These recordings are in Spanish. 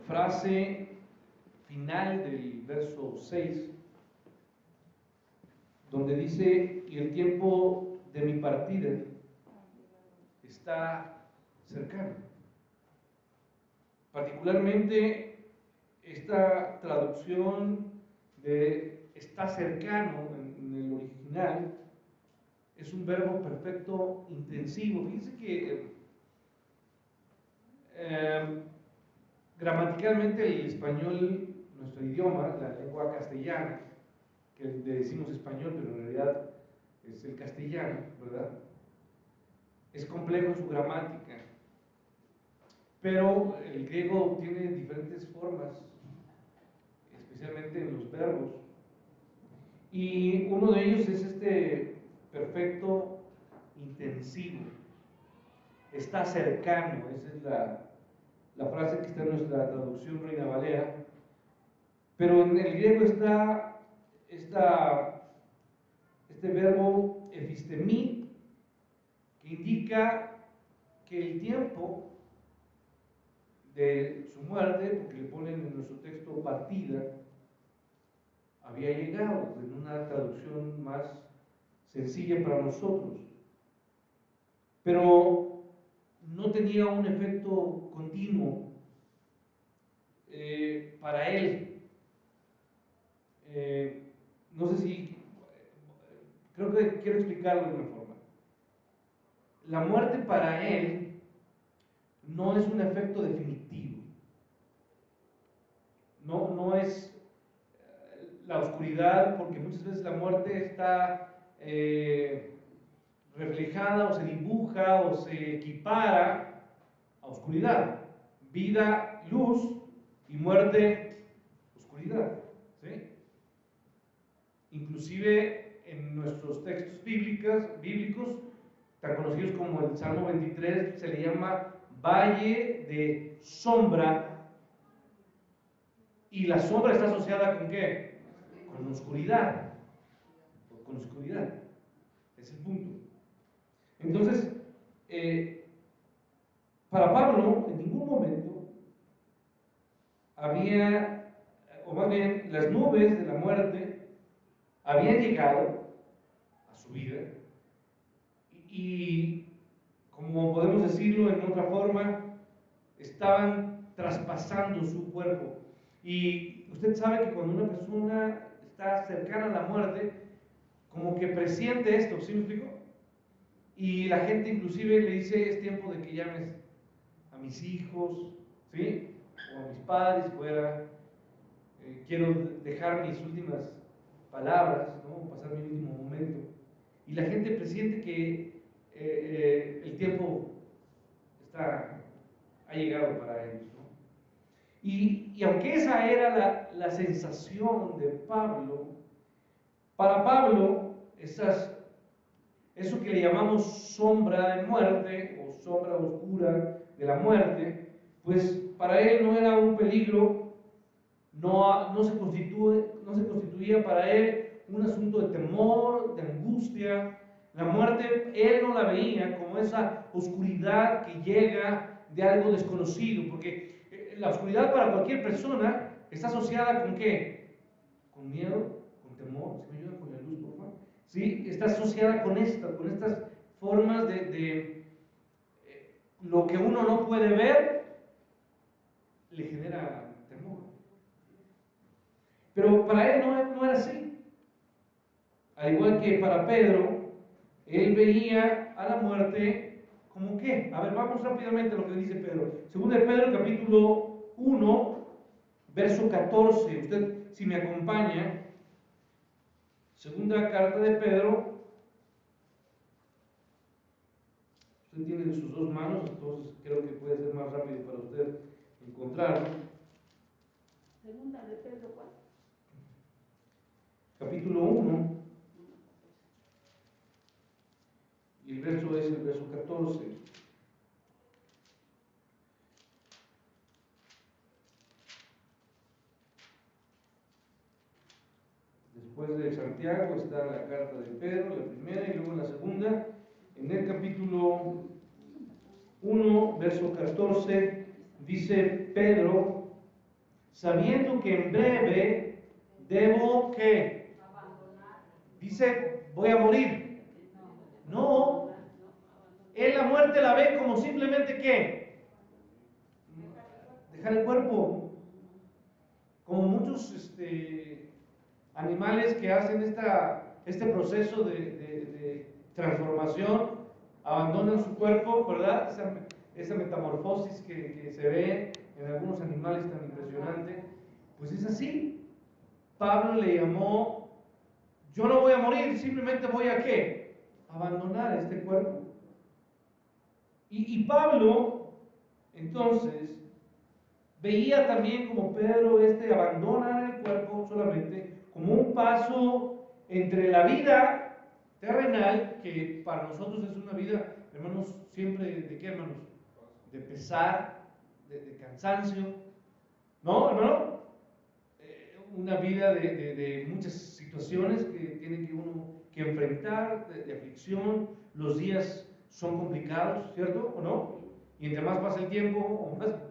frase final del verso 6, donde dice: y el tiempo de mi partida está cercano. Particularmente esta traducción de está cercano en el original es un verbo perfecto intensivo. Fíjense que gramaticalmente el español, nuestro idioma, la lengua castellana, que le decimos español, pero en realidad es el castellano, ¿verdad? Es complejo en su gramática, pero el griego tiene diferentes formas, especialmente en los verbos, y uno de ellos es este perfecto intensivo. Está cercano, esa es la frase que está en nuestra traducción Reina Valera, pero en el griego está este verbo epistemí, que indica que el tiempo de su muerte, porque le ponen en nuestro texto partida, había llegado, en una traducción más sencilla para nosotros, pero no tenía un efecto continuo para él. No sé si, creo que quiero explicarlo de una forma. La muerte para él no es un efecto definitivo, no es la oscuridad, porque muchas veces la muerte está reflejada o se dibuja o se equipara a oscuridad. Vida, luz, y muerte, oscuridad. ¿Sí? Inclusive en nuestros textos bíblicos, tan conocidos como el Salmo 23, se le llama valle de sombra, y la sombra está asociada ¿con qué? Con oscuridad. Con oscuridad. Es el punto. Entonces, para Pablo, en ningún momento había, o más bien, las nubes de la muerte habían llegado a su vida y, como podemos decirlo en otra forma, estaban traspasando su cuerpo. Y usted sabe que cuando una persona está cercana a la muerte, como que presiente esto, ¿sí me explico? Y la gente inclusive le dice: es tiempo de que llames a mis hijos, ¿sí? O a mis padres, fuera, quiero dejar mis últimas palabras, ¿no? Pasar mi último momento. Y la gente presiente que el tiempo ha llegado para ellos, ¿no? Y aunque esa era la sensación de Pablo, para Pablo, eso que le llamamos sombra de muerte o sombra oscura de la muerte, pues para él no era un peligro, no se constituía para él un asunto de temor, de angustia. La muerte él no la veía como esa oscuridad que llega de algo desconocido, porque la oscuridad para cualquier persona está asociada ¿con qué? Con miedo, con temor. ¿Se me ayuda con la luz, por favor? ¿Sí? Está asociada con estas formas de lo que uno no puede ver, le genera temor. Pero para él no era así. Al igual que para Pedro, él veía a la muerte como ¿qué? A ver, vamos rápidamente a lo que dice Pedro. Segunda de Pedro, capítulo 1, verso 14. Usted, si me acompaña, segunda carta de Pedro. Usted tiene en sus dos manos, entonces creo que puede ser más rápido para usted encontrarlo. Segunda de Pedro, ¿cuál? Capítulo 1, y el verso es el verso 14. Después de Santiago está la carta de Pedro, la primera, y luego la segunda. En el capítulo 1, verso 14, dice Pedro: sabiendo que en breve debo, ¿qué? Dice, voy a morir. No, él la muerte la ve como simplemente, ¿qué? Dejar el cuerpo. Como muchos animales que hacen este proceso de transformación, abandonan su cuerpo, ¿verdad? Esa metamorfosis que se ve en algunos animales tan impresionante, pues es así. Pablo le llamó, yo no voy a morir, simplemente voy a ¿qué? Abandonar este cuerpo. Y Pablo, entonces, veía también como Pedro abandonar el cuerpo solamente como un paso entre la vida terrenal, que para nosotros es una vida, hermanos, siempre ¿de qué, hermanos? De pesar, de cansancio, ¿no, hermano? Una vida de muchas situaciones que tiene que uno que enfrentar, de aflicción, los días son complicados, ¿cierto o no? Y entre más pasa el tiempo o más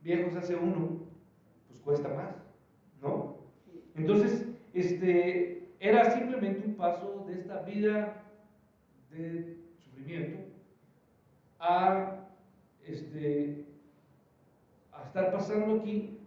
viejo se hace uno, pues cuesta más, ¿no? Entonces, era simplemente un paso de esta vida de sufrimiento a estar pasando aquí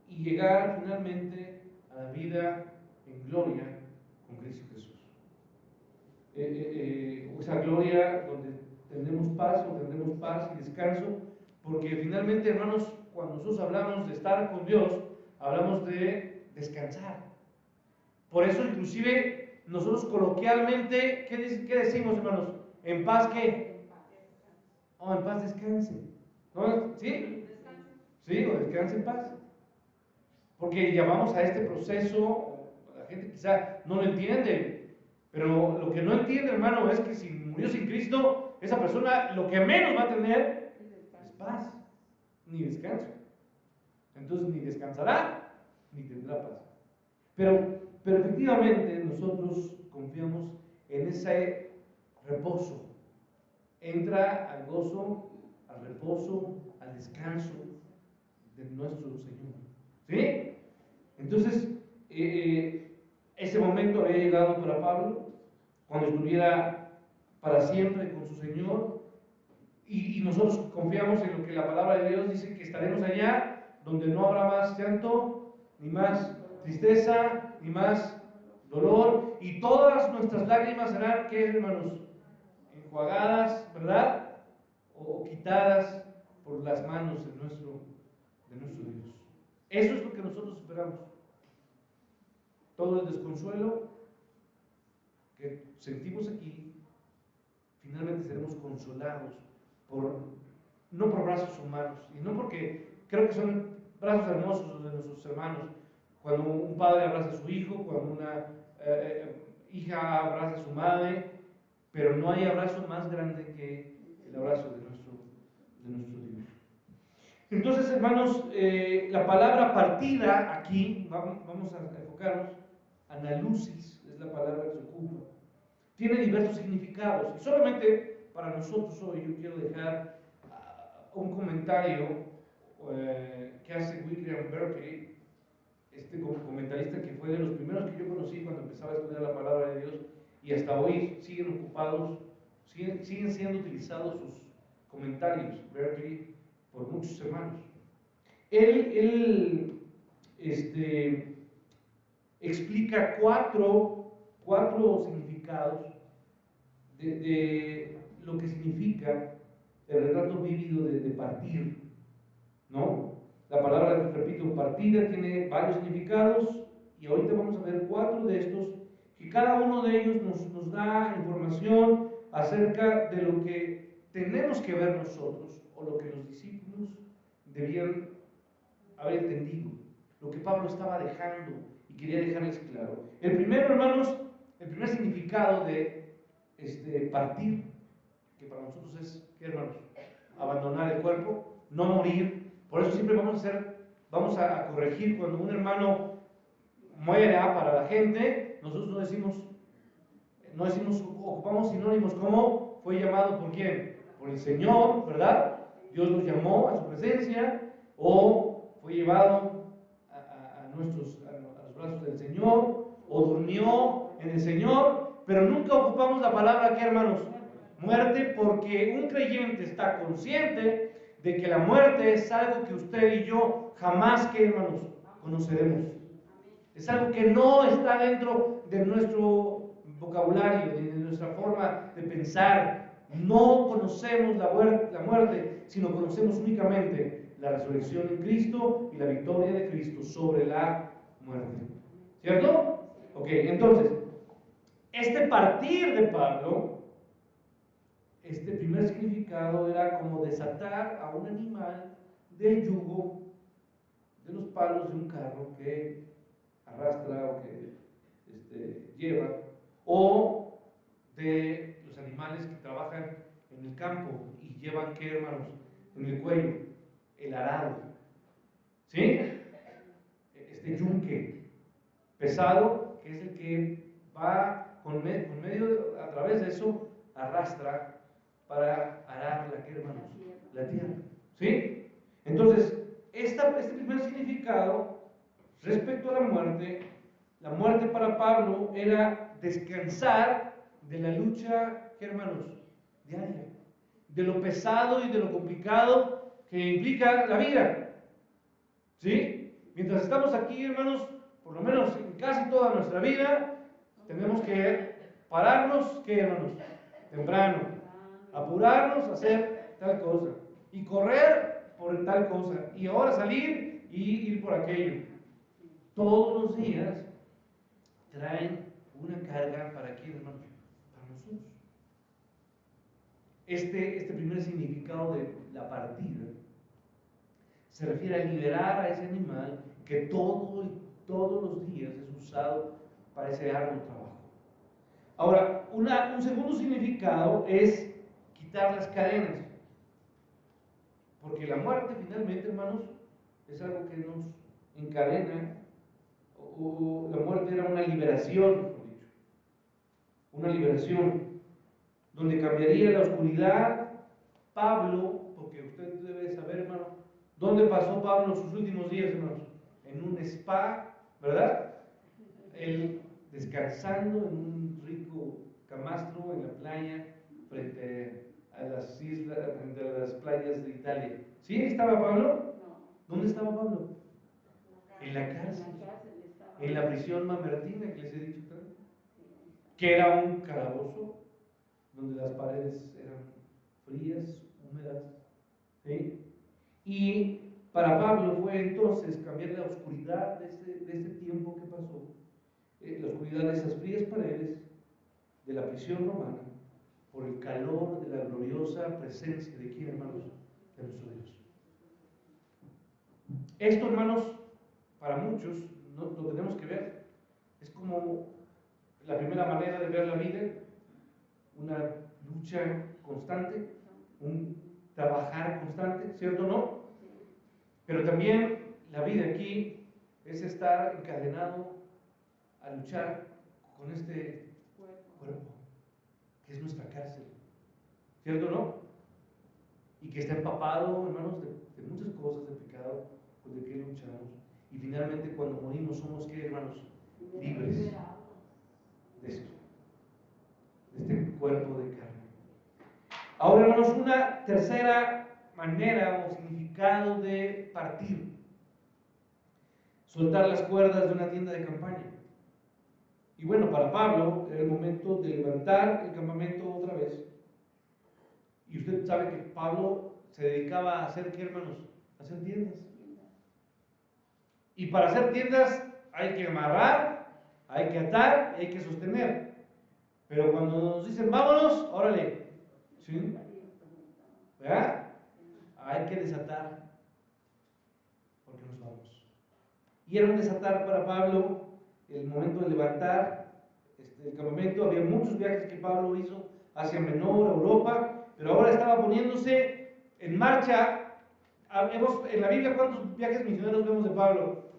y llegar finalmente a la vida en gloria con Cristo Jesús. Esa gloria donde tendremos paz y descanso, porque finalmente, hermanos, cuando nosotros hablamos de estar con Dios, hablamos de descansar. Por eso, inclusive, nosotros coloquialmente, ¿qué decimos, hermanos? ¿En paz qué? Oh, en paz descanse. ¿No? ¿Sí? Sí, o descanse en paz. Porque llamamos a este proceso, la gente quizá no lo entiende, pero lo que no entiende, hermano, es que si murió sin Cristo, esa persona lo que menos va a tener es paz, ni descanso. Entonces ni descansará, ni tendrá paz. Pero efectivamente nosotros confiamos en ese reposo. Entra al gozo, al reposo, al descanso de nuestro Señor. ¿Sí? Entonces, ese momento había llegado para Pablo, cuando estuviera para siempre con su Señor, y nosotros confiamos en lo que la palabra de Dios dice, que estaremos allá, donde no habrá más llanto, ni más tristeza, ni más dolor, y todas nuestras lágrimas serán, ¿qué, hermanos? Enjuagadas, ¿verdad? O quitadas por las manos de nuestro Dios. Eso es lo que nosotros esperamos. Todo el desconsuelo que sentimos aquí, finalmente seremos consolados no por brazos humanos, y no porque creo que son brazos hermosos los de nuestros hermanos, cuando un padre abraza a su hijo, cuando una hija abraza a su madre, pero no hay abrazo más grande que el abrazo de nuestro Dios. Entonces, hermanos, la palabra partida aquí, vamos a enfocarnos, analusis es la palabra que se ocupa, tiene diversos significados, y solamente para nosotros hoy yo quiero dejar un comentario que hace William Berkeley, comentarista que fue de los primeros que yo conocí cuando empezaba a estudiar la palabra de Dios, y hasta hoy siguen ocupados, siguen siendo utilizados sus comentarios, Berkeley, por muchos hermanos. Él explica cuatro significados de lo que significa el retrato vívido de partir, ¿no? La palabra, repito, partida tiene varios significados, y ahorita vamos a ver 4 de estos, que cada uno de ellos nos da información acerca de lo que tenemos que ver nosotros, o lo que los discípulos debían haber entendido, lo que Pablo estaba dejando y quería dejarles claro. El primero, hermanos, el primer significado de partir, que para nosotros es, ¿qué, hermanos? Abandonar el cuerpo, no morir. Por eso siempre vamos a corregir cuando un hermano muere para la gente, nosotros no decimos, ocupamos sinónimos como fue llamado por quién, por el Señor, ¿verdad? Dios los llamó a su presencia, o fue llevado a los brazos del Señor, o durmió en el Señor, pero nunca ocupamos la palabra aquí, hermanos, muerte, porque un creyente está consciente de que la muerte es algo que usted y yo jamás, que hermanos, conoceremos. Es algo que no está dentro de nuestro vocabulario, ni de nuestra forma de pensar. No conocemos la muerte, sino conocemos únicamente la resurrección en Cristo y la victoria de Cristo sobre la muerte. ¿Cierto? Ok, entonces, este partir de Pablo, este primer significado era como desatar a un animal del yugo de los palos de un carro que arrastra o que lleva, o de los animales que trabajan en el campo y llevan, ¿qué, hermanos? En el cuello, el arado, ¿sí? Este yunque pesado, que es el que va a través de eso, arrastra para arar ¿qué, hermanos? La tierra, ¿sí? Entonces, este primer significado respecto a la muerte para Pablo era descansar de la lucha, ¿qué, hermanos? Diaria, de lo pesado y de lo complicado que implica la vida, ¿sí? Mientras estamos aquí, hermanos, por lo menos en casi toda nuestra vida, tenemos que pararnos, ¿qué, hermanos? Temprano, apurarnos a hacer tal cosa, y correr por tal cosa, y ahora salir y ir por aquello. Todos los días traen una carga para quién, hermanos, para nosotros. Este primer significado de la partida se refiere a liberar a ese animal que todos los días es usado para ese arduo trabajo. Ahora, un segundo significado es quitar las cadenas, porque la muerte finalmente, hermanos, es algo que nos encadena. O la muerte era una liberación, mejor dicho, una liberación, donde cambiaría la oscuridad. Pablo, porque usted debe saber, hermano, ¿dónde pasó Pablo sus últimos días, hermanos? En un spa, ¿verdad? Él descansando en un rico camastro en la playa, frente a las islas, frente a las playas de Italia. ¿Sí estaba Pablo? ¿Dónde estaba Pablo? En la cárcel. En la prisión mamertina que les he dicho también, que era un calabozo donde las paredes eran frías, húmedas, ¿sí? Y para Pablo fue entonces cambiar la oscuridad de este tiempo que pasó, la oscuridad de esas frías paredes de la prisión romana, por el calor de la gloriosa presencia de quién, hermanos, de nuestro Dios. Esto, hermanos, para muchos lo tenemos que ver. Es como la primera manera de ver la vida, una lucha constante, un trabajar constante, ¿cierto o no? Pero también la vida aquí es estar encadenado a luchar con este cuerpo, que es nuestra cárcel, ¿cierto o no? Y que está empapado, hermanos, de muchas cosas, de pecado, pues de qué luchamos. Y finalmente cuando morimos somos, ¿qué, hermanos? Libres de esto, de este cuerpo de carne. Ahora, hermanos, una tercera manera o significado de partir: soltar las cuerdas de una tienda de campaña. Y bueno, para Pablo era el momento de levantar el campamento otra vez. Y usted sabe que Pablo se dedicaba a hacer, ¿qué, hermanos? A hacer tiendas. Y para hacer tiendas hay que amarrar, hay que atar y hay que sostener. Pero cuando nos dicen vámonos, órale, ¿sí? ¿Verdad? Hay que desatar, porque nos vamos. Y era un desatar para Pablo el momento de levantar el campamento. Había muchos viajes que Pablo hizo hacia Menor, Europa, pero ahora estaba poniéndose en marcha. En la Biblia, ¿cuántos viajes misioneros vemos de Pablo?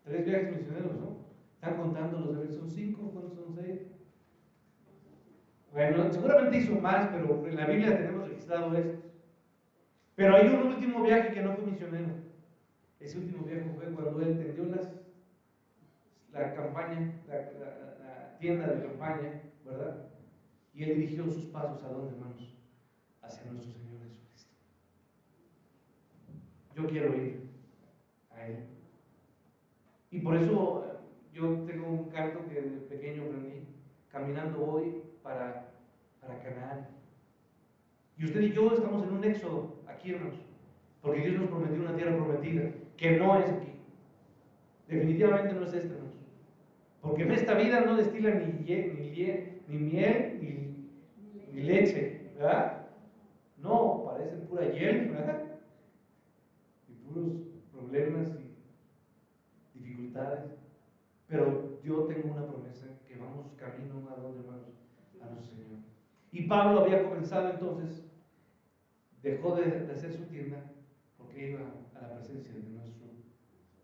3 viajes misioneros, ¿no? Están contando los de son 5, ¿cuántos son 6? Bueno, seguramente hizo más, pero en la Biblia tenemos registrado estos. Pero hay un último viaje que no fue misionero, Ese último viaje fue cuando él tendió la campaña, la tienda de campaña, ¿verdad? Y él dirigió sus pasos ¿a dónde, hermanos? Hacia nuestro Señor Jesucristo. Yo quiero ir a Él. Y por eso yo tengo un canto que de pequeño aprendí: caminando voy para Canaán. Y usted y yo estamos en un éxodo aquí, hermanos, porque Dios nos prometió una tierra prometida, que no es aquí. Definitivamente no es esta, hermanos. Porque en esta vida no destila ni miel, ni leche, ¿verdad? No, parece pura hiel, ¿verdad? Y puros problemas y dificultades. Pero yo tengo una promesa, que vamos camino ¿a dónde, hermanos? A nuestro Señor. Y Pablo había comenzado entonces, dejó de hacer su tienda porque iba a la presencia de nuestro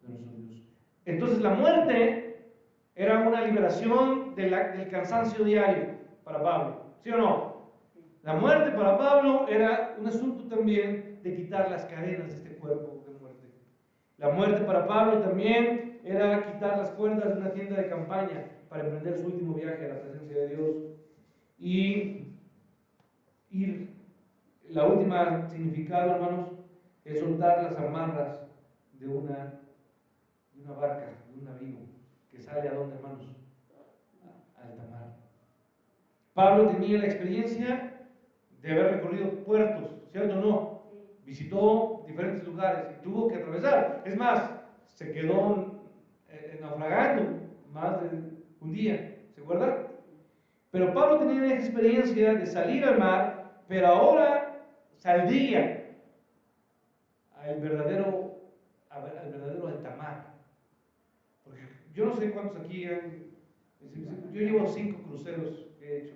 Dios. Entonces la muerte era una liberación del cansancio diario para Pablo, ¿sí o no? La muerte para Pablo era un asunto también de quitar las cadenas de este cuerpo de muerte. La muerte para Pablo también era quitar las cuerdas de una tienda de campaña para emprender su último viaje a la presencia de Dios. Y la última significado, hermanos, es soltar las amarras de una barca, de un navío, que sale ¿a dónde, hermanos? A alta mar. Pablo tenía la experiencia de haber recorrido puertos, ¿cierto o no? Visitó diferentes lugares y tuvo que atravesar. Es más, se quedó naufragando más de un día, ¿se acuerdan? Pero Pablo tenía esa experiencia de salir al mar, pero ahora saldría al verdadero alta mar. Porque yo no sé cuántos aquí yo llevo 5 cruceros que he hecho,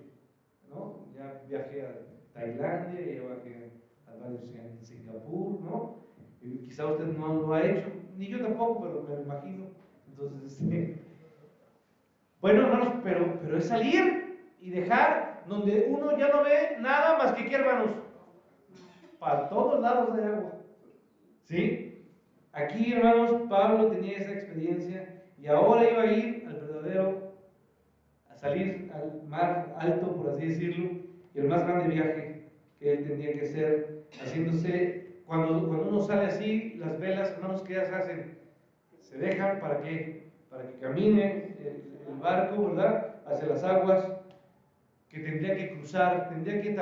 ¿no? Ya viajé a Tailandia, ya viajé a varios en Singapur, ¿no? Y quizá usted no lo ha hecho, ni yo tampoco, pero me lo imagino. Entonces, bueno, hermanos, pero es salir y dejar donde uno ya no ve nada más que, ¿qué, hermanos? Para todos lados de agua. ¿Sí? Aquí, hermanos, Pablo tenía esa experiencia y ahora iba a ir a salir al mar alto, por así decirlo, y el más grande viaje que él tenía que hacer, haciéndose, cuando uno sale así, las velas, hermanos, ¿qué hacen? Se dejan, ¿para qué? Para que camine el barco, ¿verdad? Hacia las aguas que tendría que cruzar, tendría que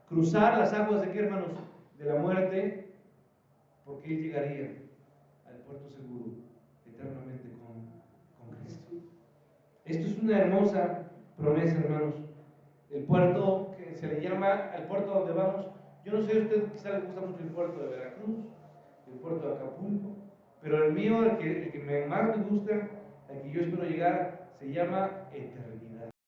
cruzar las aguas de qué, hermanos? De la muerte, porque él llegaría al puerto seguro eternamente con Cristo. Esto es una hermosa promesa, hermanos. El puerto que se le llama, al puerto donde vamos, yo no sé, a usted quizá le gusta mucho el puerto de Veracruz, el puerto de Acapulco, pero el mío, el que más me gusta, al que yo espero llegar, se llama Eternidad.